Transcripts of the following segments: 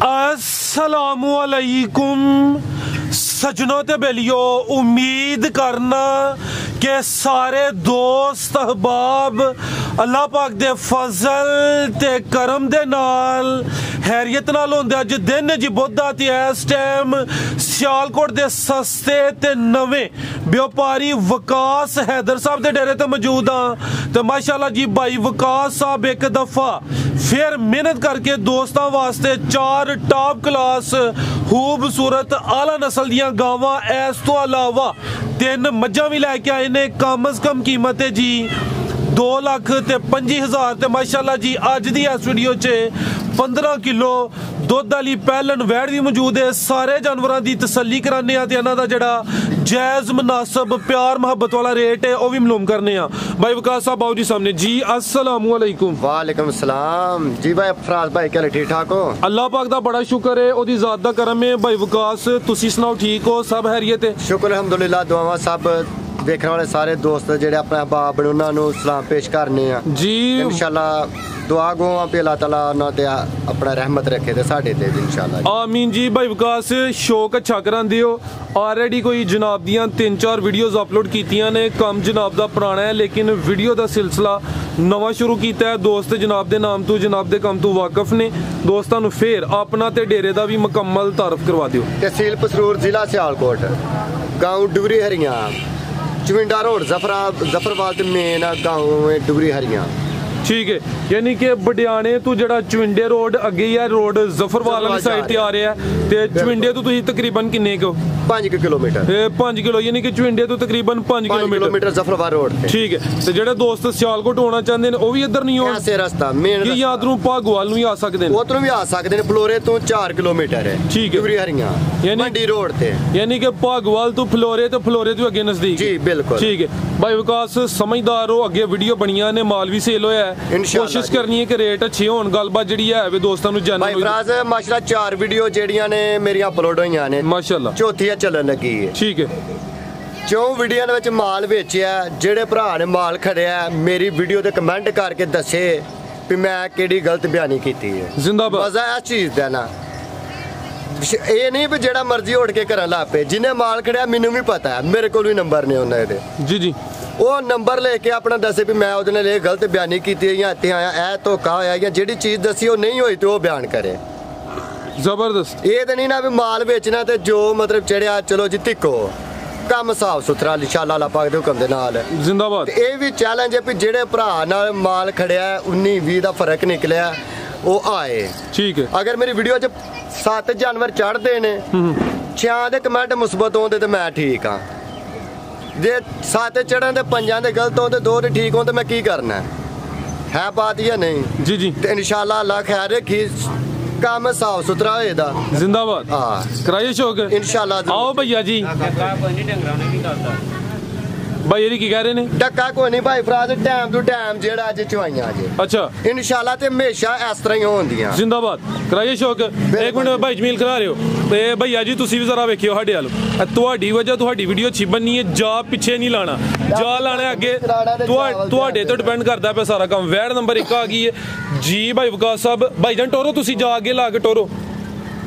अस्सलामुअलैकुम सजनों ते बेलियो, उम्मीद करना कि सारे दोस्त अहबाब अल्लाह पाक दे फजल ते करम दे नाल हैरियत नाल होंदे। अज दिन जी बुद्धा ते इस टाइम सियालकोट दे सस्ते ते नवे व्यापारी वकास हैदर साहब दे डेरे ते मौजूद हाँ। तो माशाल्लाह जी भाई वकास साहब एक दफा फिर मेहनत करके दोस्तों वास्ते 4 टॉप क्लास खूबसूरत आला नस्ल दियां गावां, इस तो अलावा 3 मज्जां भी लैके आए ने। कम अज कम कीमत है जी 2,25,000 ते माशाल्लाह जी अज दी इस वीडियो च 15 किलो दुध वाली पैलन वैड़ भी मौजूद है। सारे जानवरों की तसल्ली कराने ते इन्हां दा जेड़ा जायज मुनासब प्यार मोहब्बत वाला रेट है वह भी मालूम करने। भाई वकास साहब आओ जी सामने जी। अस्सलामुअलैकुम। वालेकुम सलाम जी भाई फराज भाई, क्या ठीक ठाक हो? अल्लाह पाक दा बड़ा शुक्र है, ओदी ज़ात दा करम है। भाई वकास तुसी सुनाओ, ठीक हो? सब हैरियत है? शुक्र अल्हम्दुलिल्लाह। दुआवां सब देखने वाले सारे दोस्त जेडे अपने अहबाब ने उन्होंने सलाम पेश करने जी। इंशाल्लाह दुआ गो पे अल्लाह ताला उन्होंने ते अपना रहमत रखे ते साडे ते इंशाल्लाह आमीन जी। भाई विकास शौक अच्छा करांदे हो, ऑलरेडी कोई जनाब दियां 3-4 वीडियोस अपलोड कीतियां ने। कम जनाब दा पुराना है लेकिन वीडियो दा सिलसिला नवा शुरू किया है। दोस्त जनाब दे नाम तो जनाब दे काम तो वाकफ ने। दोस्तां नूं फिर अपना ते डेरे दा भी मुकम्मल तारफ करवा दिओ। तहसील पसरूर, जिला सियालकोट, गाँव डुगरी हरियां, चविंडा रोड, जफरवाल ते मेन गाँव डुगरी हरियां। ठीक है, यानी कि बडियाने तो जड़ा चविंडे रोड अगे ही है, रोड जफरवाल वाली साइड ते आ रहा है ते चविंडे तो तुसीं तकरीबन किन्ने को 5 किलोमीटर 5 किलो, यानी कि चविंडे तो तकरीबन 5 किलोमीटर जफरवाल रोड। ठीक है, तो जेडे दोस्त सियालकोट होना चाहते हैं वो भी इधर नहीं हो ऐसे रास्ता मेन कि या इधरों भागोवाल नूं ही आ सकते हैं? उधरों भी आ सकते हैं। फ्लोरे तो 4 किलोमीटर है। ठीक है, डुगरी हरियां यानी मंडी रोड ते, यानी कि भागोवाल तो फ्लोरे तो अगे नजदीक जी बिल्कुल। ठीक है भाई विकास समझदार हो, अगे वीडियो बनिया ने, माल भी सेल होया है। कोशिश करनी है कि रेट अच्छे होन, गलबात जेडी है वे दोस्तां नूं जानन। भाई फराज माशाल्लाह 4 वीडियो जेडियां ने मेरी अपलोड होईयां ने माशाल्लाह, चौथी चलन लगी है। ठीक है, 4 वीडियो दे विच माल बेचिया। जेडे भरा ने माल खड़िया मेरी वीडियो ते कमेंट करके दसे भी मैं केड़ी गलत बयानी कीती है। जिंदाबाद। मजा इस चीज दा ना, ये नहीं भी जेड़ा मर्जी उठ के करन लग पे। जिन्हें माल खड़िया मैनू भी पता है, मेरे कोल भी नंबर ने उन्हें दे जी जी, वो नंबर लेके अपना दसे भी मैं उहदे नाल ये गलत बयानी कीती है, या इत्थे आया ए धोखा होया, या जेड़ी चीज दसी वो नहीं होई तो वो बयान करे। जबरदस्त। ये तो नहीं ना भी माल बेचना ते जो मतलब चढ़िया चलो जी धिक्को, कम साफ सुथरा इंशाअल्लाह अल्लाह पाक दे हुक्म दे नाल। जिंदाबाद। ये भी चैलेंज है भी जेड़े भरा नाल माल खड़िया 19-20 दा फर्क निकलिया वो आए। ठीक है, अगर मेरी वीडियो च 7 जानवर चढ़ते ने 6 दे कमेंट मुस्बत होंदे ते मैं ठीक हाँ, जे 7 चढ़न ते 5 दे गलत होंदे 2 दे ठीक होंदे मैं की करना है बात या नहीं जी जी। ते इंशाअल्लाह अल्लाह खैर रखी, काम साफ सुथरा होएगा। जिंदाबाद। हाँ कराइए शौक इंशाअल्लाह। आओ भैया जी। भाई ये की कह रहे ने? डक्का कोई नहीं भाई फराज, टाइम टू टाइम जेड़ा अज चवाइयां अज। अच्छा इंशाअल्लाह ते हमेशा इस तरह ही होंदियां। जिंदाबाद। कराइए शौक। एक मिनट भाई जमील करा रहे हो ते भैया जी तुसी भी जरा वेखियो साडे वाल। तुहाडी वजह तुहाडी वीडियो अच्छी बननी है, जा पिछे नहीं लाना, जा लाने अगे तुहाडे तो डिपेंड करदा पे सारा काम। वैड नंबर 1 आ गई है जी भाई वकास साहब। भाईजान टोरो तुसी जा आगे ला के टोरो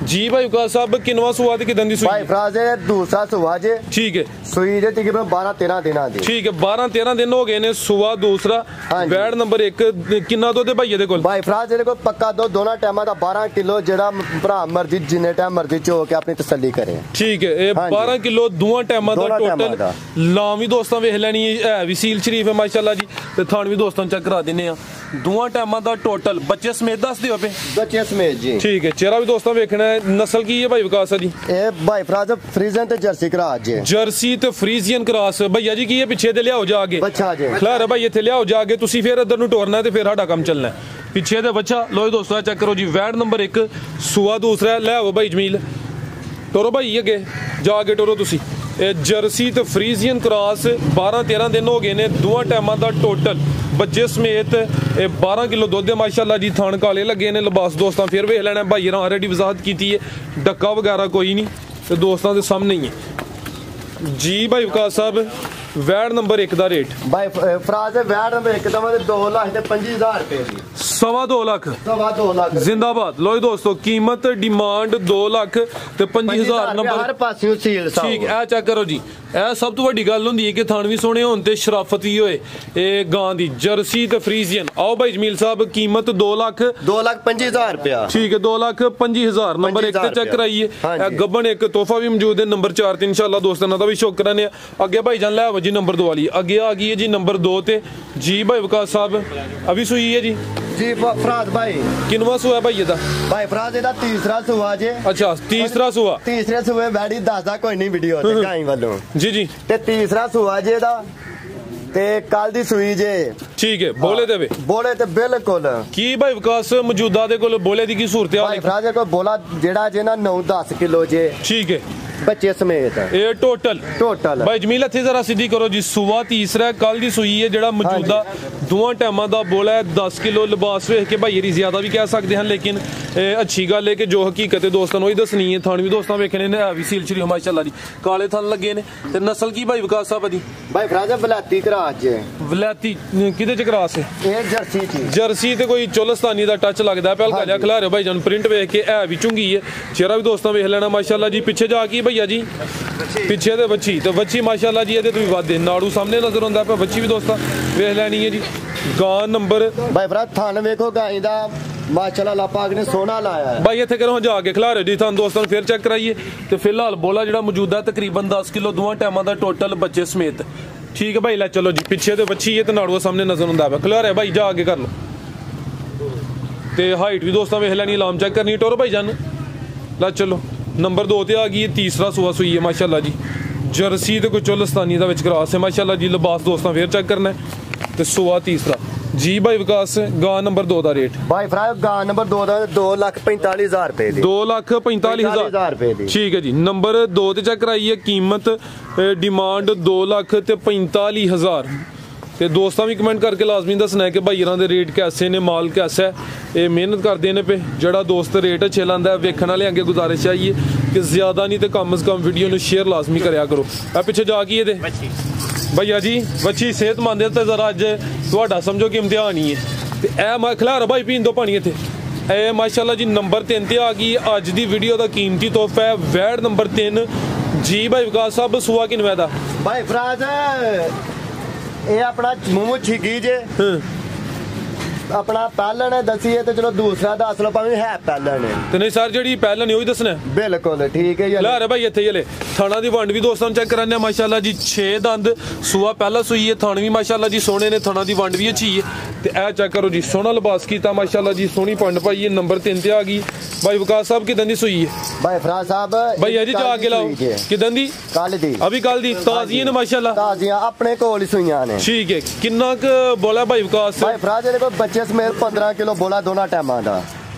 जी। भाई वकास साहब किनवा सुआ ते किदन दी सुई? भाई फराज दूसरा सुआ जे। ठीक है, सुई जे तकरीबन 12-13 दिन दी। ठीक है, 12-13 दिन हो गए ने सुआ दूसरा। वैड नंबर 1 किन्ना दुध है भाई दे कोल? भाई फराज दे कोल पक्का दुध दोनों टाइमां दा 12 किलो, जेड़ा भरा मर्जी जिन्ने टाइम मर्जी चो के अपनी तसल्ली करे। ठीक है, ये 12 किलो दोवां टाइमां दा टोटल। लाम भी दोस्तां वेख लैनी है, भी सील शरीफ है माशाल्लाह जी, ते थान भी दोस्तां चेक करा दिन्ने आ। दोवां टाइमां दा टोटल बच्चे समेत दस दियो पे? बच्चे समेत जी। ठीक है, चेहरा भी दोस्तां वेखना है। नस्ल की है भाई विकास जी? ए भाई फराज फ्रीजियन ते जर्सी क्रॉस जे। जर्सी ते फ्रीजियन क्रॉस। भैया जी की है पीछे ते लियाओ जाके बच्चा जे। खैर भाई इत्थे लियाओ जाके, तुसी फिर इधर नु टोरना है ते फिर साडा काम चलना है। पीछे ते बच्चा लो दोस्तों चेक करो जी। वैड नंबर 1 सुआ दूसरा। ले आओ भाई जमील टोरो भाई अगे जाके टोरो तुसी। जर्सी ते फ्रीजियन क्रॉस 12-13 दिन हो गए ने, दोवां टाइमां दा टोटल बच्चे समेत 12 किलो दुध है माशाल्लाह जी। थान काले लगे ने, लिबास दोस्तां फिर वेख लेना। भाई ने ऑलरेडी वजाहत की है, डक्का वगैरह कोई नहीं, तो दोस्तों के सामने ही है जी। भाई वकास साहब वैड नंबर 1 दा रेट? भाई फराज वैड नंबर 1 दा 2,25,000 रुपए दी। 2.25 लाख 2.25 लाख जिंदाबाद। लो दोस्तों कीमत डिमांड 2 लाख ते 25,000 नंबर हर पासियों सील साहब ठीक है। चेक करो जी, ਇਹ ਸਭ ਤੋਂ ਵੱਡੀ ਗੱਲ ਹੁੰਦੀ ਹੈ ਕਿ ਥਣ ਵੀ ਸੋਹਣੇ ਹੋਣ ਤੇ ਸ਼ਰਾਫਤ ਵੀ ਹੋਏ। ਇਹ ਗਾਂ ਦੀ ਜਰਸੀ ਤੇ ਫਰੀਜ਼ੀਅਨ। ਆਓ ਭਾਈ ਜਮੀਲ ਸਾਹਿਬ ਕੀਮਤ 2 ਲੱਖ 2,25,000 ਰੁਪਇਆ ਠੀਕ ਹੈ। 2,25,000 ਨੰਬਰ 1 ਤੇ ਚੈੱਕ ਕਰਾਈਏ। ਇਹ ਗੱਬਣ ਇੱਕ ਤੋਹਫਾ ਵੀ ਮੌਜੂਦ ਹੈ ਨੰਬਰ 4 ਤੇ ਇਨਸ਼ਾਅੱਲਾ ਦੋਸਤਾਂ ਨਾਲ ਦਾ ਵੀ ਸ਼ੌਕ ਕਰਾਨੇ ਆ। ਅੱਗੇ ਭਾਈ ਜਾਨ ਲੈ ਆਵੋ ਜੀ ਨੰਬਰ 2 ਵਾਲੀ। ਅੱਗੇ ਆ ਗਈ ਹੈ ਜੀ ਨੰਬਰ 2 ਤੇ ਜੀ ਭਾਈ ਵਿਕਾਸ ਸਾਹਿਬ ਅਭੀ ਸੂਈ ਹੈ ਜੀ जी फराज भाई किनवा सुआ भाई ਇਹਦਾ भाई फराज ਇਹਦਾ ਤੀਸਰਾ ਸੁਆ ਜੇ। ਅੱਛਾ ਤੀਸਰਾ ਸੁਆ। ਤੀਸਰੇ ਸੁਏ ਬੈੜੀ ਦੱਸਦਾ ਕੋਈ ਨਹੀਂ ਵੀਡੀਓ ਤੇ ਗਾਈ ਵੱਲੋਂ ਜੀ ਜੀ ਤੇ ਤੀਸਰਾ ਸੁਆ ਜੇ ਦਾ ਤੇ ਕੱਲ ਦੀ ਸੂਈ ਜੇ ਠੀਕ ਹੈ। ਬੋਲੇ ਦੇ ਵੇ ਬੋਲੇ ਤੇ ਬਿਲਕੁਲ ਕੀ ਭਾਈ ਵਿਕਾਸ ਮੌਜੂਦਾ ਦੇ ਕੋਲ ਬੋਲੇ ਦੀ ਕੀ ਸੂਰਤ ਹਾਲ ਭਾਈ ਫਰਾਜ ਕੋਲ ਬੋਲਾ ਜਿਹੜਾ ਜੇ ਨਾ 9-10 ਕਿਲੋ ਜੇ ਠੀਕ ਹੈ ਬੱਚੇ ਸਮੇਤ ਇਹ ਟੋਟਲ ਭਾਈ ਜਮੀਲ ਇੱਥੇ ਜ਼ਰਾ ਸਿੱਧੀ ਕਰੋ ਜੀ। ਸੁਆ ਤੀਸਰਾ ਕੱਲ ਦੀ ਸੂਈ ਹੈ ਜਿਹੜਾ ਮੌਜੂਦਾ ਦੋਵਾਂ ਟਾਈਮਾਂ ਦਾ ਬੋਲਾ ਹੈ 10 ਕਿਲੋ ਲਿਬਾਸ ਵੇਖ ਕੇ ਭਾਈ ਰੀ ਜ਼ਿਆਦਾ ਵੀ ਕਹਿ ਸਕਦੇ ਹਨ ਲੇਕਿਨ ਅੱਛੀ ਗੱਲ ਹੈ ਕਿ ਜੋ ਹਕੀਕਤ ਹੈ ਦੋਸਤਾਂ ਨੂੰ ਹੀ ਦੱਸਣੀ ਹੈ। ਥਣ ਵੀ ਦੋਸਤਾਂ ਵੇਖਣੇ ਨੇ ਵੀ ਸੀਲ ਸ਼੍ਰੀ ਮਾਸ਼ਾਅੱਲਾ ਜੀ ਕਾਲੇ ਥਣ ਲੱਗੇ ਨੇ ਤੇ ਨਸਲ ਕੀ ਭਾਈ ਵਿਕਾਸ ਸਾਹਿਬ ਦੀ ਭਾਈ ਫਰਾਜ ਵਲਾਤੀ ਕਰਾਸ ਜੇ ਵਲਾਤੀ ਕਿਹਦੇ ਚ ਕਰਾਸ ਹੈ ਇਹ ਜਰਸੀ ਚ ਜਰਸੀ ਤੇ ਕੋਈ ਚੋਲਸਤਾਨੀ ਦਾ ਟੱਚ ਲੱਗਦਾ ਪਹਿਲਕਾ ਜਿਹਾ ਖਿਲਾ ਰਹੇ ਭਾਈ ਜਾਨ ਪ੍ਰਿੰਟ ਵੇਖ ਕੇ ਇਹ ਵੀ ਚੁੰਗੀ ਹੈ ਚਿਹਰਾ ਵੀ ਦੋਸਤਾਂ ਵੇਖ ਲੈਣਾ ਮਾਸ਼ਾਅੱਲਾ ਜੀ। ਪਿੱਛੇ ਜਾ ਕੇ ਭਈਆ ਜੀ ਪਿੱਛੇ ਤੇ ਬੱਚੀ ਤੇ ਬੱਚੀ ਮਾਸ਼ਾਅੱਲਾ ਜੀ ਇਹਦੇ ਤੋਂ ਵੀ ਵੱਧ ਨਾੜੂ ਸਾਹਮਣੇ ਨਜ਼ਰ ਆਉਂਦਾ ਪਿਆ ਬੱਚੀ ਵੀ ਦੋਸਤਾਂ ਵੇਖ ਲੈਣੀ ਹੈ ਜੀ। ਗਾਂ ਨੰਬਰ ਭਾਈ ਫਰਾਜ ਥਣ ਵੇਖੋ ਗਾਈ ਦਾ ਮਾਸ਼ਾਅੱਲਾ ਅੱਲਾਹ ਪਾਕ ਨੇ ਸੋਨਾ ਲਾਇਆ ਹੈ ਭਾਈ ਇੱਥੇ ਕਰੋ ਜਾ ਕੇ ਖਿਲਾ ਰਹੇ ਜੀ ਤੁਹਾਨੂੰ ਦੋਸਤਾਂ ਨੂੰ ਫਿਰ ਚੈੱਕ ਕਰਾਈਏ ਤੇ ਫਿਲਹਾਲ ਬੋਲਾ ਜਿਹੜਾ ਮੌਜੂਦਾ ਤਕਰੀਬਨ 10 ਕਿਲੋ ਦੋਵਾਂ ਟਾਈਮਾਂ ਦਾ ਟੋਟਲ ਬੱਚੇ ਸਮੇਤ ਠੀਕ ਹੈ ਭਾਈ। ਲੈ ਚਲੋ ਜੀ ਪਿੱਛੇ ਤੇ ਬੱਚੀ ਹੈ ਤੇ ਨਾੜੂ ਸਾਹਮਣੇ ਨਜ਼ਰ ਆਉਂਦਾ ਪਿਆ ਖਿਲਾ ਰਿਹਾ ਭਾਈ ਜਾ ਕੇ ਕਰ ਲਓ ਤੇ ਹਾਈਟ ਵੀ ਦੋਸਤਾਂ ਵੇਖ ਲੈਣੀ ਆਰਾਮ ਚੈੱਕ ਕਰਨੀ ਟੋਰੋ ਭਾਈ ਜਾਨ। ਲੈ ਚਲੋ ਨੰਬਰ 2 ਤੇ ਆ ਗਈ ਤੀਸਰਾ ਸੂਆ ਸੂਈ ਹੈ ਮਾਸ਼ਾਅੱਲਾ ਜੀ ਜਰਸੀ ਤੇ ਕੋਈ ਚੋਲਸਤਾਨੀ ਦਾ ਵਿੱਚ ਕਰਾਸ ਹੈ ਮਾਸ਼ਾਅੱਲਾ ਜੀ। ਲਿਬਾਸ ਦੋਸਤਾਂ ਫੇਰ ਚੈੱਕ ਕਰਨਾ ਤੇ ਸੂਆ ਤੀਸਰਾ ਜੀ ਭਾਈ ਵਿਕਾਸ। ਗਾਂ ਨੰਬਰ 2 ਦਾ ਰੇਟ ਭਾਈ ਫਰਾਜ ਗਾਂ ਨੰਬਰ 2 ਦਾ 2,45,000 ਰੁਪਏ ਦੀ 2,45,000 ਰੁਪਏ ਦੀ ਠੀਕ ਹੈ ਜੀ। ਨੰਬਰ 2 ਤੇ ਚੈੱਕ ਕਰਾਈਏ ਕੀਮਤ ਡਿਮਾਂਡ 2,45,000 ਤੇ ਦੋਸਤਾਂ ਵੀ ਕਮੈਂਟ ਕਰਕੇ ਲਾਜ਼ਮੀ ਦੱਸਣਾ ਕਿ ਭਾਈ ਇਹਨਾਂ ਦੇ ਰੇਟ ਕੈਸੇ ਨੇ ਮਾਲ ਕੈਸਾ ਹੈ। ਇਹ ਮਿਹਨਤ ਕਰਦੇ ਨੇ ਪੇ ਜਿਹੜਾ ਦੋਸਤ ਰੇਟ ਅੱਛੇ ਲਾਂਦਾ ਵੇਖਣ ਵਾਲੇ ਅੱਗੇ ਗੁਜ਼ਾਰਿਸ਼ ਆਈਏ ਕਿ ਜ਼ਿਆਦਾ ਨਹੀਂ ਤੇ ਕਮ ਸੇ ਕਮ ਵੀਡੀਓ ਨੂੰ ਸ਼ੇਅਰ ਲਾਜ਼ਮੀ ਕਰਿਆ ਕਰੋ। ਆ ਪਿੱਛੇ ਜਾ ਕੇ ਇਹਦੇ ਭਈਆ ਜੀ ਬੱਚੀ ਸਿਹਤਮੰਦ ਹੈ ਤੇ ਜ਼ਰਾ ਅੱਜ ਤੁਹਾਡਾ ਸਮਝੋ ਕਿ ਇਮਤਿਹਾਨ ਹੀ ਹੈ ਤੇ ਇਹ ਮੈਂ ਖਿਲਾ ਭਾਈ ਪੀਣ ਦੋ ਪਾਣੀ ਇੱਥੇ। ਇਹ ਮਾਸ਼ਾਅੱਲਾ ਜੀ ਨੰਬਰ 3 ਤੇ ਆ ਗਈ ਅੱਜ ਦੀ ਵੀਡੀਓ ਦਾ ਕੀਮਤੀ ਤੋਹਫਾ ਹੈ ਵੈੜ ਨੰਬਰ 3 ਜੀ ਭਾਈ ਵਿਕਾਸ ਸਾਹਿਬ ਸੁਆ ਕਿਨਵੇਂ ਦਾ ਭਾਈ ਫਰਾਜ ਇਹ ਆਪਣਾ ਮੂੰਹ ਛਿੱਗੀ ਜੇ ਆਪਣਾ ਪਹਿਲਣ ਦਸੀਏ ਤੇ ਚਲੋ ਦੂਸਰਾ ਦੱਸ ਲਓ ਭਾਵੇਂ ਹੈ ਪਹਿਲਣ ਤੇ ਨਹੀਂ ਸਰ ਜਿਹੜੀ ਪਹਿਲਣ ਉਹੀ ਦੱਸਣਾ ਬਿਲਕੁਲ ਠੀਕ ਹੈ। ਲੈ ਰੇ ਭਾਈ ਇੱਥੇ ਜਲੇ ਥਾਣਾ ਦੀ ਵੰਡ ਵੀ ਦੋਸਤਾਂ ਨੂੰ ਚੈੱਕ ਕਰਾਨੇ ਆ ਮਾਸ਼ਾਅੱਲਾ ਜੀ 6 ਦੰਦ ਸੂਆ ਪਹਿਲਾ ਸੂਈ ਹੈ ਥਣ ਵੀ ਮਾਸ਼ਾਅੱਲਾ ਜੀ ਸੋਹਣੇ ਨੇ ਥਾਣਾ ਦੀ ਵੰਡ ਵੀ ਅੱਛੀ ਹੈ ਤੇ ਇਹ ਚੈੱਕ ਕਰੋ ਜੀ ਸੋਹਣਾ ਲਿਬਾਸ ਕੀਤਾ ਮਾਸ਼ਾਅੱਲਾ ਜੀ ਸੋਹਣੀ ਪੰਡ ਪਾਈ ਹੈ। ਨੰਬਰ 3 ਤੇ ਆ ਗਈ ਭਾਈ ਵਿਕਾਸ ਸਾਹਿਬ ਕਿਦਾਂ ਦੀ ਸੂਈ ਹੈ ਭਾਈ ਫਰਾਜ ਸਾਹਿਬ ਭਾਈ ਜੀ ਜਾ ਕੇ ਲਾਓ ਕਿਦਾਂ ਦੀ ਕੱਲ ਦੀ ਅਭੀ ਕੱਲ ਦੀ ਤਾਜ਼ੀਆਂ ਨੇ ਮਾਸ਼ਾਅੱਲਾ ਤਾਜ਼ੀਆਂ ਆਪਣੇ ਕੋਲ ਹੀ ਸੂਈਆਂ ਨੇ ਠੀਕ ਹੈ। ਕਿੰਨਾ ਕੁ ਬੋਲਾ ਭਾਈ ਵਿਕਾਸ ਭਾਈ ਫਰਾਜ ਦੇ ਕੋਲ ਬੱਚੇ ਸਮੇਤ 15 ਕਿਲੋ ਬੋਲਾ ਦੋਨਾਂ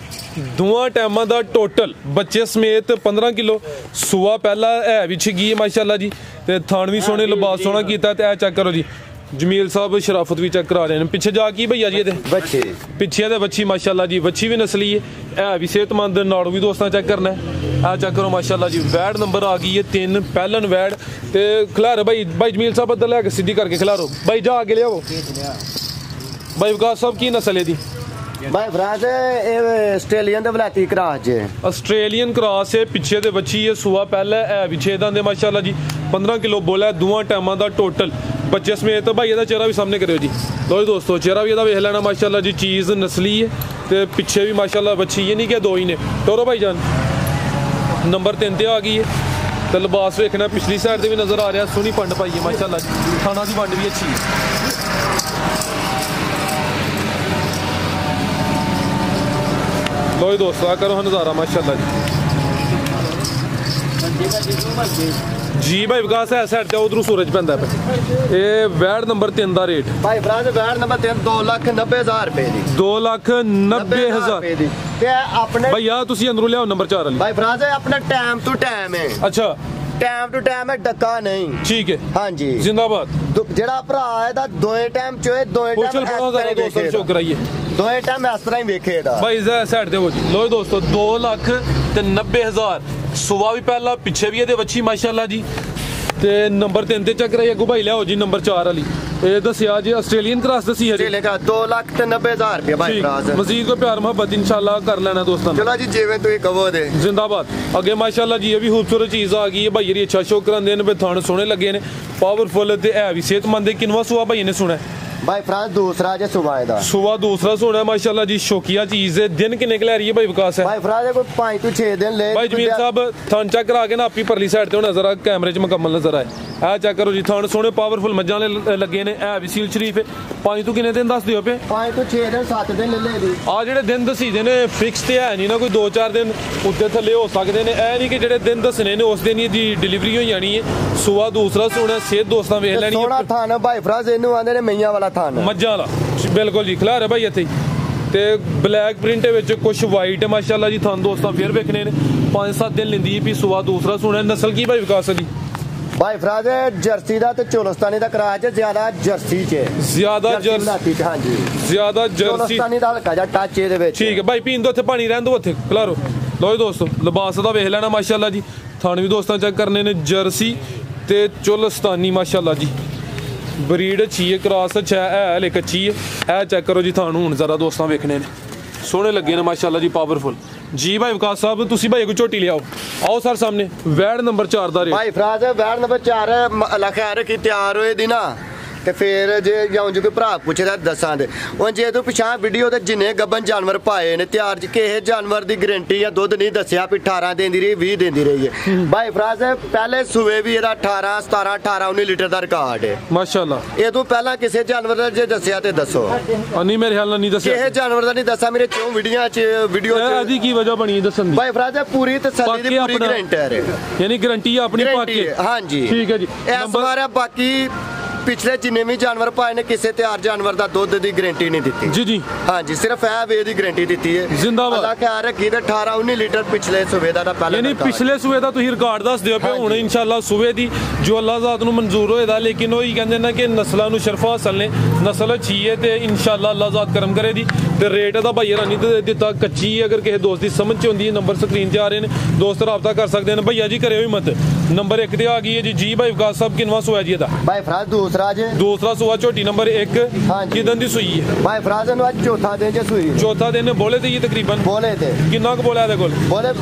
ਟਾਈਮਾਂ ਦਾ ਟੋਟਲ ਬੱਚੇ ਸਮੇਤ 15 ਕਿਲੋ ਸੂਆ ਪਹਿਲਾ ਹੈ ਵੀ ਛਗੀ ਮਾਸ਼ਾਅੱਲਾ ਜੀ ਤੇ ਥਣ ਵੀ ਸੋਹਣੇ ਲਿਬਾਸ ਸੋਹਣਾ ਕੀਤਾ ਤੇ ਇਹ ਚੈੱਕ ਕਰੋ ਜੀ ਜਮੀਲ ਸਾਹਿਬ ਸ਼ਰਾਫਤ ਵੀ ਚੈੱਕ ਕਰਾ ਰਹੇ ਨੇ। ਪਿੱਛੇ ਜਾ ਕੀ ਭਈਆ ਜੀ ਇਹਦੇ ਬੱਚੇ ਪਿੱਛੇ ਦੇ ਬੱਚੀ ਮਾਸ਼ਾਅੱਲਾ ਜੀ ਬੱਚੀ ਵੀ ਨਸਲੀ ਹੈ ਇਹ ਵੀ ਸਿਹਤਮੰਦ ਨਾੜੂ ਵੀ ਦੋਸਤਾਂ ਚੈੱਕ ਕਰਨਾ ਆ ਚੈੱਕ ਕਰੋ ਮਾਸ਼ਾਅੱਲਾ ਜੀ। ਵੈੜ ਨੰਬਰ ਆ ਗਈ ਹੈ 3 ਪਹਿਲਨ ਵੈੜ ਤੇ ਖਿਲਾਰ ਭਾਈ ਜਮੀਲ ਸਾਹਿਬ ਇੱਧਰ ਲੈ ਕੇ ਸਿੱਧੀ ਕਰਕੇ ਖਿਲਾਰੋ ਭਾਈ ਜਾ ਕੇ ਲਿਆਓ ਭਾਈ ਵਿਕਾਸ ਸਾਹਿਬ ਕੀ ਨਸਲ ਹੈ ਦੀ भाई फराज आस्ट्रेलियन दे वलायती क्रास जे आस्ट्रेलियन क्रास है पिछे दे बच्ची है सुआ पहले है भी 6 दंद माशाल्लाह जी 15 किलो बोला दोवां टाइमां दा टोटल बच्चे समेत भाई ਇਹਦਾ ਚਿਹਰਾ ਵੀ ਸਾਹਮਣੇ ਕਰਿਓ ਜੀ। ਲੋ ਦੋਸਤੋ ਚਿਹਰਾ ਵੀ ਇਹਦਾ ਵੇਖ ਲੈਣਾ ਮਾਸ਼ਾਅੱਲਾ ਜੀ ਚੀਜ਼ ਨਸਲੀ ਹੈ ਤੇ ਪਿੱਛੇ ਵੀ ਮਾਸ਼ਾਅੱਲਾ ਬੱਚੀ ਇਹ ਨਹੀਂ ਕਿ ਦੋ ਹੀ ਨੇ। ਟੋਰੋ ਭਾਈ ਜਾਨ ਨੰਬਰ 3 ਤੇ ਆ ਗਈ ਹੈ ਤੇ ਲਿਬਾਸ ਵੇਖਣਾ ਪਿਛਲੀ ਸਾਈਡ ਤੇ ਵੀ ਨਜ਼ਰ ਆ ਰਿਹਾ ਸੋਹਣੀ ਪੰਡ ਪਾਈ ਹੈ ਮਾਸ਼ਾਅੱਲਾ ਜੀ ਖਾਣਾ ਦੀ ਵੰਡ ਵੀ ਅੱਛੀ ਹੈ। लो दोस्तों आ करो नज़ारा माशाल्लाह जी भाई विकास है साइड ते उधरों सूरज पैंदा है। ये वैड नंबर 3 दा रेट भाई फराज वैड नंबर 3 2,90,000 रुपए दी 2,90,000 दी ते अपने भैया तुसी अंदरों लियाओ नंबर 4 वाली भाई फराज अपना टाइम टू टाइम है अच्छा टाइम टू टाइम है डक्का नहीं ठीक है हाँ जी जिंदाबाद ਜਿਹੜਾ ਭਰਾ ਇਹਦਾ ਦੋਏ ਟਾਈਮ ਚੋਏ ਦੋਏ ਟਾਈਮ ਦੋਸਤਾਂ ਸ਼ੋ ਕਰਾਈਏ ਦੋਏ ਟਾਈਮ ਇਸ ਤਰ੍ਹਾਂ ਹੀ ਵੇਖੇਦਾ ਭਾਈ ਜ਼ਰਾ ਸਾਈਡ ਤੇ ਹੋ ਜੀ। ਲੋ ਦੋਸਤੋ 2,90,000 ਸੁਬਾ ਵੀ ਪਹਿਲਾ ਪਿੱਛੇ ਵੀ ਇਹਦੇ ਵੱਛੀ ਮਾਸ਼ਾਅੱਲਾ ਜੀ ਤੇ ਨੰਬਰ 3 ਤੇ ਚੱਕ ਰਹੀ ਅੱਗੂ ਭਾਈ ਲਿਆਓ ਜੀ ਨੰਬਰ 4 ਵਾਲੀ ਇਹ ਦੱਸਿਆ ਜੀ ਆਸਟ੍ਰੇਲੀਅਨ ਕ੍ਰਾਸ ਦੱਸੀ ਹੈ ਜੀ 2,90,000 रुपये भाई फ्राज मजीद को प्यार मोहब्बत इंशाल्लाह कर लेना दोस्तों चलो जी जिवें तुसीं कहो दे जिंदाबाद अगे माशाल्लाह जी ये भी खूबसूरत चीज़ आ गई है भाई जी अच्छा शो करांदे ने थान सोहने लगे ने पावरफुल ते है भी सेहतमंद किनवा सुआ भाई ने सुना भाई फ्रांस दूसरा जे सुबह दूसरा सोना माशाल्लाह जी शौकिया चीज है दिन किन्ने के ले रही है भाई विकास है भाई फ्रांस कोई 5 to 6 दिन ले भाई जमीर साहब थान चेक करा के ना आपकी परली साइड ते नजर आ कैमरे च मुकम्मल नजर आए आ चेक करो जी थान सोने पावरफुल मज्जां लगे ने है भी सील शरीफ है 5 तो किन्ने दिन दस दियो पे 5 to 6 दिन 7 दिन ले दी आ जेडे दिन दसी दे ने फिक्स ते है नहीं ना कोई 2-4 दिन उत्ते थल्ले हो सकदे ने ऐ नहीं कि जेडे दिन दसने ने उस दिन ही डिलीवरी हो जानी है सुबह दूसरा सोना सेहत दोस्तां वेख लेनी सोना थान भाई फ्रांस इनू आंदे ने मैयां वाला थान मज्जां वाला बिल्कुल जी खिलार है भाई इत्थे ते ब्लैक प्रिंट विच कुछ वाइट है माशाल्लाह जी थान दोस्तां फिर वेखने ने 5-7 दिन लिंदी भी सुबह दूसरा सोना नस्ल की भाई विकास दी भाई फ्राज जर्सी दा ते चोलस्तानी दा कराज ज्यादा जर्सी च ज्यादा जर्सी हां जी ज्यादा जर्सी चोलस्तानी दा हल्का जा टच ए दे विच ठीक है भाई पीन दो थे पानी रहन दो उत्थे खिलारो लो जी दोस्तों लिबास दा वेख लेना माशाल्लाह जी थान भी दोस्तां चेक करने ने जर्सी ते चोलस्तानी माशाल्लाह जी ब्रीड अच्छी है क्रॉस अच्छा है हले कच्ची है चेक करो जी थानू हुण जरा दोस्तां वेखने ने सोहने लगे ने माशाल्लाह जी पावरफुल जी भाई विकास साहब तुसी भाई को झोटी ले आओ सर सामने वैड नंबर 4 दा रेट भाई फ्राज वैड नंबर 4 अल्लाह खैर की तैयार होए दी ना ते फिर जे जाऊं जो कोई भरा पुछदा दसां दे हुन जे तू पिछां वीडियो ते जिन्ने गब्बन जानवर पाए ने तैयार च किहे जानवर दी गारंटी या दुध नहीं दस्या भी 18 देंदी रही 20 देंदी रही है भाई फ्राज पहले सुवे भी एदा 18 17 18 19 लीटर दा रिकॉर्ड है माशाल्लाह ए तू पहला किसे जानवर दा जे दस्या ते दसो नहीं मेरे ख्याल नाल नहीं दस्या किहे जानवर दा नहीं दसा मेरे क्यों वीडियो च आदि की वजह बनी दसन दी भाई फ्राज पूरी तसल्ली दी पूरी गारंटी है यानी गारंटी है अपनी पाके हां जी ठीक है जी इस बार बाकी पिछले जिन्ने भी जानवर पाए ने किसी तैयार जानवर दा दुध दी गारंटी नहीं दी जी जी हां जी सिर्फ है वे दी गारंटी दी है जिंदाबाद अल्लाह ख्याल रखी ते 18 19 लीटर पिछले सुबह दा पहले यानी पिछले सुबह दा तुसी रिकॉर्ड दस दियो पे हुन इंशाल्लाह सुबह दी जो अल्लाह ज़ात नु मंजूर होएदा लेकिन ओही कहंदे ना कि नस्लां नु शरफ हासिल ने नस्ल अच्छी है ते इंशाल्लाह अल्लाह ज़ात करम करे दी ते रेट दा भाई रानी दित्ता कच्ची अगर किसी दोस्त दी समझ च होंदी है नंबर स्क्रीन ते आ रहे ने दोस्त राबता कर सकदे ने भैया जी करे मत नंबर 1 ते आ गई है जी भाई विकास साहब किनवा सुआ जी दा भाई फ्राज दूसरा सुआ झोटी नंबर 1 किदन दी सुई है भाई फ्राज नु आज चौथा दिन जे सुई चौथा दिन बोले थे ये तकरीबन बोले थे कितना को बोला है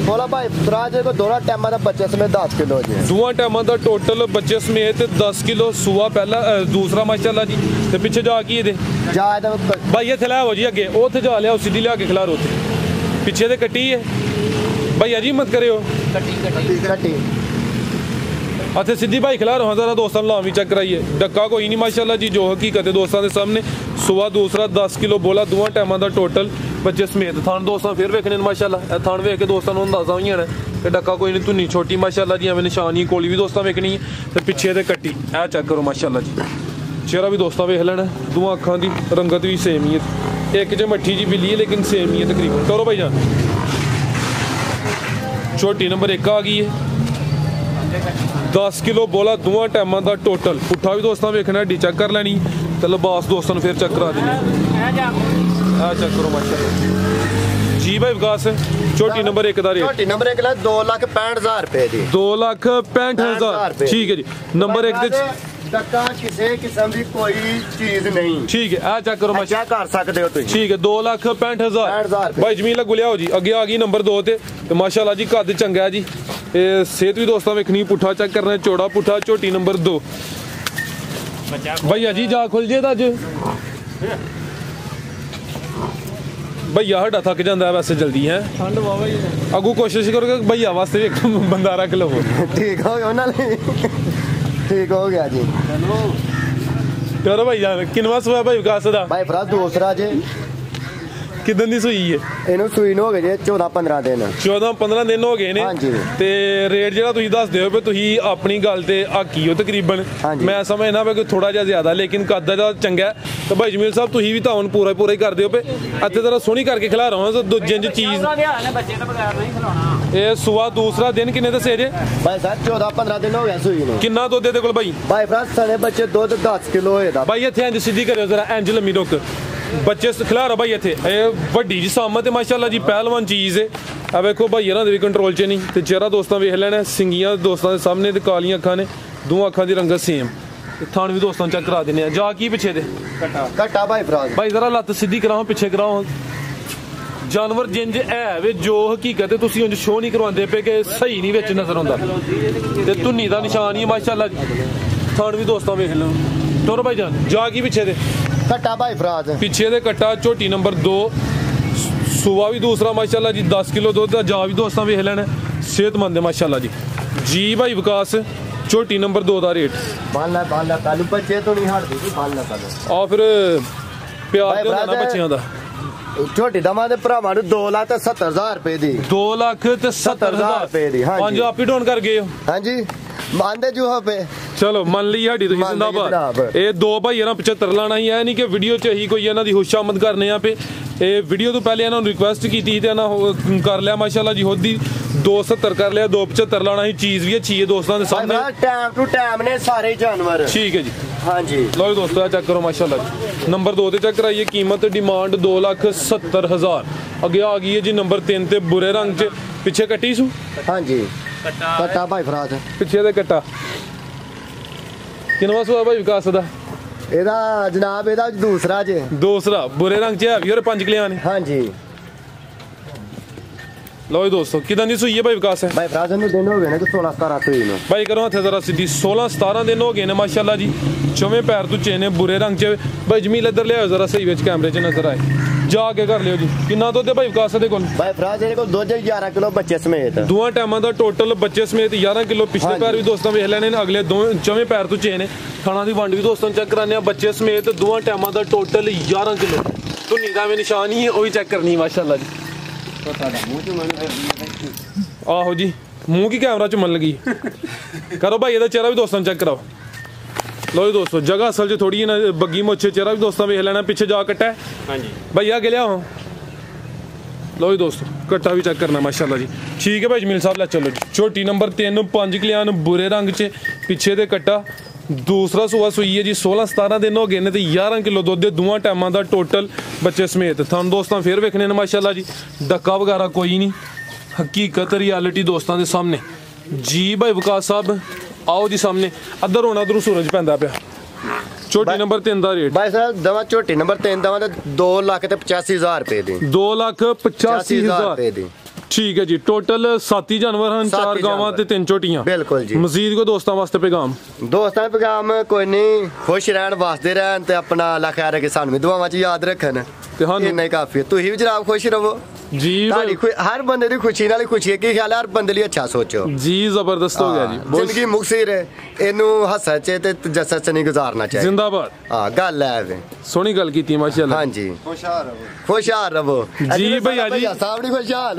बोला भाई फ्राज को दोनों टाइम दा बच्चे समेत 10 किलो जी दोवां टाइम दा टोटल बच्चे समेत 10 किलो सुआ पहला दूसरा माशाल्लाह जी ते पीछे जा की दे जा भाई ये थला हो जी अगे ओथे जा लिया सीधी लिया के खिलारो ओथे पीछे ते कट्टी है भाई अजी मत करियो कट्टी अच्छा सीधी भाई खिला रहा जरा दोस्तों लामी चेक कराइए डक्का कोई नहीं माशाल्लाह जी जो हकीकत है दोस्तों के सामने सुबह दूसरा 10 किलो बोला दोवां टाइमां दा टोटल बच्चे समेत थान दोस्तों फिर वेखने माशाल्लाह थान वेख के दोस्तों अंदाजा होई जाना कि डक्का कोई नहीं धुनी छोटी माशाल्लाह जी एवं निशानी कोली भी दोस्तों वेखनी है ते पिछे ते कट्टी ए चेक करो माशाल्लाह जी चेहरा भी दोस्तों वेख लेना दोवां अखां दी रंगत भी सेम ही है एक च मट्ठी जी बिल्ली है लेकिन सेम ही है तकरीबन करो भाई जान छोटी नंबर 1 आ गई है 10 किलो बोला दोवां टाइमां दा टोटल पुट्ठा भी दोस्तों वेखना डी चेक कर लैनी ते लिबास दोस्तों फिर चेक करा देनी आ चेक करो माशाल्लाह जी भाई विकास छोटी नंबर 1 दा रेट छोटी नंबर 1 2,65,000 रुपए दी 2,65,000 ठीक है जी नंबर 1 दे डक्का किसी किस्म दी कोई चीज नहीं ठीक है आ चेक करो माशा कर सकते हो तुम ठीक है 2,65,000 भाई जमील गुलिया हो जी अगे आ गई नंबर 2 ते माशाल्लाह जी कद चंगा है जी सेहत भी दोस्तों वेखनी पुट्ठा चेक करना चौड़ा पुट्ठा छोटी नंबर 2 भैया जी जा खुल जे अज भैया साडा थक जाता है वैसे जल्दी है अगू कोशिश करो कि भैया वास्ते एक बंदा रख लो ठीक हो गया ठीक हो गया जी चलो भाई जान किनवा सुआ भाई विकास दा भाई फ्राज दूसरा जे किदन दी सुई है ਇਹਨੂੰ ਸੂਈ ਨੂੰ ਹੋ ਗਏ ਜੇ 14-15 ਦਿਨ 14-15 दिन हो गए ने ਹਾਂਜੀ ਤੇ ਰੇਟ ਜਿਹੜਾ ਤੁਸੀਂ ਦੱਸਦੇ ਹੋ ਵੀ ਤੁਸੀਂ ਆਪਣੀ ਗੱਲ ਤੇ ਆਕੀ ਹੋ ਤਕਰੀਬਨ ਮੈਂ ਸਮਝਣਾ ਵਾ ਕਿ ਥੋੜਾ ਜਿਹਾ ਜ਼ਿਆਦਾ ਲੇਕਿਨ ਕੱਦ ਦਾ ਚੰਗਾ ਤੇ ਭਾਈ ਜਮੀਲ ਸਾਹਿਬ ਤੁਸੀਂ ਵੀ ਤਾਂ ਹੁਣ ਪੂਰਾ ਹੀ ਕਰਦੇ ਹੋ ਪਏ ਇੱਥੇ ਜ਼ਰਾ ਸੋਹਣੀ ਕਰਕੇ ਖਿਲਾ ਰਹਾ ਹਾਂ ਦੂਜੇ ਚ ਚੀਜ਼ ਬੱਚੇ ਤੋਂ ਬਗੈਰ ਨਹੀਂ ਖਿਲਾਉਣਾ ਇਹ ਸੁਆ ਦੂਸਰਾ ਦਿਨ ਕਿੰਨੇ ਦੱਸੇ ਜੇ ਭਾਈ ਸਾਹਿਬ 14-15 ਦਿਨ ਹੋ ਗਿਆ ਸੂਈ ਨੂੰ ਕਿੰਨਾ ਦੁੱਧ ਇਹਦੇ ਕੋਲ ਭਾਈ ਭਾਈ ਫਰਾਂਸ ਸਾਰੇ ਬੱਚੇ ਦੁੱਧ 10 ਕਿਲੋ ਹੋਏਦਾ ਭਾਈ ਇੱਥੇ ਇੰਜ ਸਿੱਧੀ ਕਰਿਓ ਜ਼ਰਾ ਇੰਜ ਲੰਮੀ ਰੁਕ ਬੱਚੇ ਖਿਲਾ ਰਹਾ ਭਾਈ ਇੱਥੇ ਇਹ ਵੱਡੀ ਜੀ ਸਾਮਤ ਹੈ ਮਾਸ਼ਾਅੱਲਾ ਜੀ ਪਹਿਲਵਾਨ ਚੀਜ਼ ਹੈ ਆ ਵੇਖੋ ਭਾਈ ਇਹਨਾਂ ਦੇ ਵੀ ਕੰਟਰੋਲ 'ਚ ਨਹੀਂ ਤੇ ਚਿਹਰਾ ਦੋਸਤਾਂ ਵੇਖ ਲੈਣਾ ਸਿੰਗੀਆਂ ਦੋਸਤਾਂ ਦੇ ਸਾਹਮਣੇ ਤੇ ਕਾਲੀਆਂ ਅੱਖਾਂ ਨੇ ਦੋਵਾਂ ਅੱਖਾਂ ਦੀ ਰੰਗਤ ਸੇਮ थान भी दोस्तों चेक करा देने जा की पीछे दे कट्टा भाई फराज भाई जरा लत्त सीधी कराओ पीछे कराओ जानवर जिंज है वे जो हकीकत है तुसी उंज शो नहीं करवांदे पे कि सही नहीं विच नजर आंदा ते धुन्नी दा निशान ही माशाल्लाह थान भी दोस्तों वेख लो टुर भाई जान जा की पीछे दे कट्टा भाई फराज पीछे दे कट्टा झोटी नंबर 2 सुबह भी दूसरा माशाल्लाह जी 10 किलो दूध दा जा भी दोस्तों वेख लेना सेहतमंद है माशाल्लाह जी भाई विकास झोटी नंबर 2 दा रेट बाल कालू बच्चे तो नहीं हटदे जी बाल आ फिर प्यार दे ना बच्चियां दा छोटी दमा दे भरावां नु 2,70,000 रुपए दी 2,70,000 रुपए दी हां जी आप ही डोन कर गए हो हां जी मानदे जो पे चलो मन ली साडी तुसीं जिंदाबाद ਇਹ ਦੋ ਭਾਈ ਇਹਨਾਂ 75 ਲਾਣਾ ਹੀ ਹੈ ਨਹੀਂ ਕਿ ਵੀਡੀਓ 'ਚ ਹੀ ਕੋਈ ਇਹਨਾਂ ਦੀ ਹੁਸ਼ਾਮਦ ਕਰਨੇ ਆ ਪੇ ਇਹ ਵੀਡੀਓ ਤੋਂ ਪਹਿਲੇ ਇਹਨਾਂ ਨੂੰ ਰਿਕੁਐਸਟ ਕੀਤੀ ਤੇ ਇਹਨਾਂ ਕਰ ਲਿਆ ਮਾਸ਼ਾਅੱਲਾ ਜੀ ਹੋਦੀ 270 ਕਰ ਲਿਆ 275 ਲਾਣਾ ਹੀ ਚੀਜ਼ ਵੀ ਅੱਛੀ ਹੈ ਦੋਸਤਾਂ ਦੇ ਸਾਹਮਣੇ ਟਾਈਮ ਟੂ ਟਾਈਮ ਨੇ ਸਾਰੇ ਜਾਨਵਰ ਠੀਕ ਹੈ ਜੀ हाँ जी लो दोस्तों चेक करो माशाल्लाह जी नंबर 2 ते चेक कराइए कीमत डिमांड 2,70,000 अगे आ गई है जी नंबर 3 ते बुरे रंग च पीछे कट्टी सू हाँ जी कट्टा भाई फराज पीछे दे कट्टा किनवा सुआ भाई विकास दा एदा जनाब एदा दूसरा बुरे रंग च है भी और 5 किलियां ने हाँ जी लो दोस्तों किदां दी सुई है भाई विकास है भाई फराज नु दिन हो गए ने 16-17 सुई नु भाई करो हथे जरा सीधी 16-17 दिन हो गए ने माशाल्लाह जी चौवे पैर तो चेने बुरे रंग च भाई जमील इधर ले आओ जरा सही विच कैमरे च नजर आए जाके कर लियो जी किन्ना दुध है भाई विकास दे कोल भाई फराज इहदे कोल दुध 11 किलो बच्चे समेत दोवां टाइमां दा टोटल बच्चे समेत 11 किलो पिछले पैर भी दोस्तों वेख लेने अगले दो चौवे पैर तो चेने खाना दी वंड भी दोस्तों चेक कराने बच्चे समेत दोवां टाइमां दा टोटल 11 किलो धुन्नी दा में निशान ही है वही चेक करनी माशाल्लाह जी आहो जी मुंह की कैमरा च मन लगी करो भाई ਇਹਦਾ चेहरा भी दोस्तों चेक कराओ लो जी दोस्तों जगह असल च थोड़ी ना बग्गी मोछे चेहरा भी दोस्तों वेख लेना पीछे जा कट्टा है हां जी भाई आगे ले आओ लो जी दोस्तों कट्टा भी चेक करना माशाल्लाह जी ठीक है भाई जमील साहब ले चलो जी छोटी नंबर 3 5 किलियान बुरे रंग च पीछे दे कट्टा दूसरा सुआ सुई है जी 16-17 दिन हो गए ने ते 11 किलो दुध दे दोवां टाइमां दा टोटल बच्चे समेत थान दोस्तों फिर वेखने ने माशाल्लाह जी डक्का वगैरह कोई नहीं हकीकत रियलिटी दोस्तों के सामने जी भाई विकास साहब आओ जी सामने अदर होना उधर सूरज पैंदा पिया छोटी नंबर 3 दा रेट भाई साहब दवा छोटी नंबर 3 दवा ते 2,85,000 रुपए दी 2,85,000 रुपए दी ठीक है जी टोटल 7 ही जानवर हैं 4 गावां ते 3 झोटियां बिल्कुल जी मजीद को दोस्तों वास्ते पैगाम कोई नहीं खुश रहन वास्ते रहन ते अपना अल्लाह खैर है कि सानू भी दुआवां च याद रखन ते हां इन्ना ही काफी है तुही भी जनाब खुश रहो जी भाई हर बंदे दी खुशी नाल खुशी है कि ख्याल है हर बंदे लिए अच्छा सोचो जी जबरदस्त हो गया जी जिंदगी मुक्सिर है एनु हसन च ते जसत च नहीं गुजारना चाहिए जिंदाबाद हां गल है वे सोहनी गल कीती माशाल्लाह हां जी खुशहाल रहो जी भैया जी साहब दी खुशहाल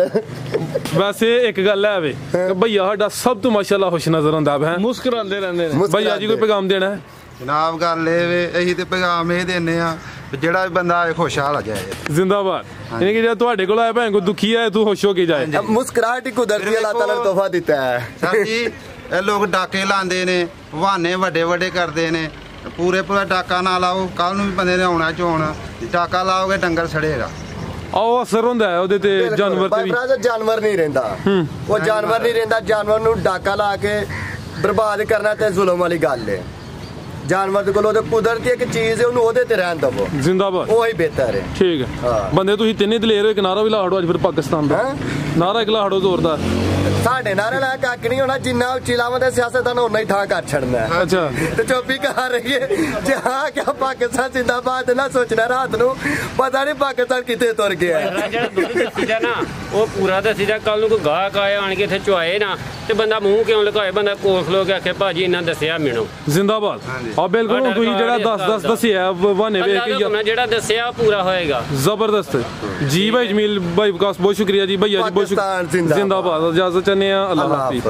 वैसे एक गल है वे भैया साडा सब तो माशाल्लाह खुश नजर आंदा है मुस्कुरांदे रहंदे ने भैया जी कोई पैगाम देना है जनाब गल वे अही ते पैगाम ये देने आ ਜਿਹੜਾ ਵੀ ਬੰਦਾ ਆਏ ਖੁਸ਼ਹਾਲ ਆ ਜਾਏ जिंदाबाद यानी कि जब ਤੁਹਾਡੇ ਕੋਲ ਆਇਆ ਭੈਣ ਕੋ ਦੁਖੀ ਹੈ ਤੂੰ ਖੁਸ਼ ਹੋ ਕੇ ਜਾਏ ਮੁਸਕਰਾਹਟ ਹੀ ਕੁਦਰਤੀ ਅੱਲਾਹ ਤਾਲਾ ਨੇ ਤੋਹਫਾ ਦਿੱਤਾ ਹੈ ਸਰ ਜੀ ਇਹ ਲੋਕ ਡਾਕੇ ਲਾਉਂਦੇ ਨੇ ਬਹਾਨੇ ਵੱਡੇ ਵੱਡੇ ਕਰਦੇ ਨੇ ਪੂਰਾ ਡਾਕਾ ਨਾ ਲਾਓ ਕੱਲ ਨੂੰ ਵੀ ਬੰਦੇ ਨੇ ਆਉਣਾ ਚੋਣ ਡਾਕਾ ਲਾਓਗੇ ਡੰਗਰ ਸੜੇਗਾ ਆਓ ਅਸਰ ਹੁੰਦਾ ਹੈ ਉਹਦੇ ਤੇ ਜਾਨਵਰ ਤੇ ਵੀ ਜਾਨਵਰ ਨਹੀਂ ਰਹਿੰਦਾ ਉਹ ਜਾਨਵਰ ਨਹੀਂ ਰਹਿੰਦਾ ਜਾਨਵਰ ਨੂੰ ਡਾਕਾ ਲਾ ਕੇ ਬਰਬਾਦ ਕਰਨਾ ਤੇ ਜ਼ੁਲਮ ਵਾਲੀ ਗੱਲ ਹੈ जानवर ਦੇ ਕੋਲ ਉਹਦੇ ਕੁਦਰਤੀ ਇੱਕ ਚੀਜ਼ ਹੈ ਉਹਨੂੰ ਉਹਦੇ ਤੇ ਰਹਿਣ ਦਵੋ ਜ਼ਿੰਦਾਬਾਦ ਉਹ ਹੀ ਬਿਹਤਰ ਹੈ ਠੀਕ ਹੈ ਬੰਦੇ ਤੁਸੀਂ ਤਿੰਨੇ ਦਲੇਰ ਹੋ ਇੱਕ ਨਾਰਾ ਵੀ ਲਾਹੜੋ ਅੱਜ ਫਿਰ ਪਾਕਿਸਤਾਨ ਦਾ ਨਾਰਾ ਇੱਕ ਲਾਹੜੋ ਜ਼ੋਰਦਾਰ ਸਾਡੇ ਨਾਰੇ ਲਾ ਕੱਖ ਨਹੀਂ ਹੋਣਾ ਜਿੰਨਾ ਉੱਚੀ ਲਾਵਾਂਦੇ ਸਿਆਸਤਦਾਨ ਉਹਨਾਂ ਹੀ ਠਾ ਕਰ ਛੱਡਣਾ ਅੱਛਾ ਤੇ ਚੁੱਪੀ ਕਰ ਰਹੀ ਹੈ ਜਹਾਂ ਕਿ ਪਾਕਿਸਤਾਨ ਜ਼ਿੰਦਾਬਾਦ ਨਾ ਸੋਚਣਾ ਰਾਤ ਨੂੰ ਪਤਾ ਨਹੀਂ ਪਾਕਿਸਤਾਨ ਕਿੱਥੇ ਤੁਰ ਗਿਆ ਜਿਹੜਾ ਦੁੱਧ ਦੱਸੀਦਾ ਨਾ ਉਹ ਪੂਰਾ ਦੱਸੀਦਾ ਕੱਲ ਨੂੰ ਕੋਈ ਗਾਹਕ ਆਏ ਆਣ ਕੇ ਇੱਥੇ ਚੁਆਏ ਨਾ ਤੇ ਬੰਦਾ ਮੂੰਹ ਕਿਉਂ ਲਗਾਏ ਬੰਦਾ ਕੋਲ ਖਲੋ ਕੇ ਆਖੇ ਭਾਜੀ ਇਹਨਾਂ ਦੱਸਿਆ ਮੈਨੂੰ ਜ਼ਿੰਦਾਬਾਦ ਆ ਬਿਲਕੁਲ ਤੁਸੀਂ ਜਿਹੜਾ 10 ਦੱਸਿਆ ਬਹਾਨੇ ਵੇਖ ਕੇ ਜਿਹੜਾ ਦੱਸਿਆ ਪੂਰਾ ਹੋਏਗਾ ਜ਼ਬਰਦਸਤ जी भाई जमील भाई विकास बहुत शुक्रिया जी भैया जी बहुत शुक्रिया जिंदाबाद इजाजत चाहते हैं अल्लाह हाफिज़।